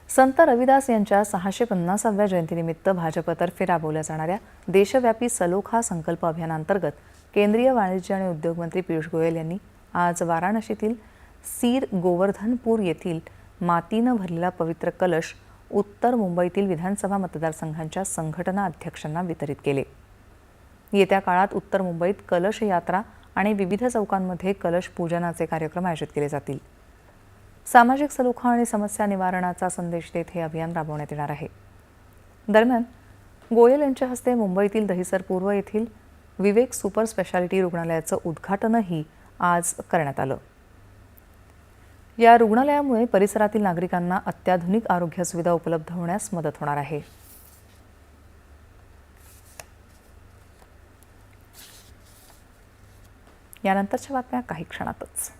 संत रविदास यांच्या 650व्या जयंतीनिमित्त भाजपतर्फे राबवल्या जाणाऱ्या देशव्यापी सलोखा संकल्प अभियानांतर्गत केंद्रीय वाणिज्य आणि उद्योग मंत्री पियुष गोयल यांनी आज वाराणसीतील सीर गोवर्धनपूर येथील मातीनं भरलेला पवित्र कलश उत्तर मुंबईतील विधानसभा मतदारसंघांच्या संघटना अध्यक्षांना वितरित केले। येत्या काळात उत्तर मुंबईत कलश यात्रा आणि विविध चौकांमध्ये कलश पूजनाचे कार्यक्रम आयोजित केले जातील। सामाजिक सलोखा आणि समस्या निवारणाचा संदेश देत हे अभियान राबवण्यात येणार आहे। दरम्यान गोयल यांच्या हस्ते मुंबईतील दहिसर पूर्व येथील विवेक सुपर स्पेशालिटी रुग्णालयाचं उद्घाटनही आज करण्यात आलं। या रुग्णालयामुळे परिसरातील नागरिकांना अत्याधुनिक आरोग्य सुविधा उपलब्ध होण्यास मदत होणार आहे। यानंतरच्या बातम्या काही क्षणातच।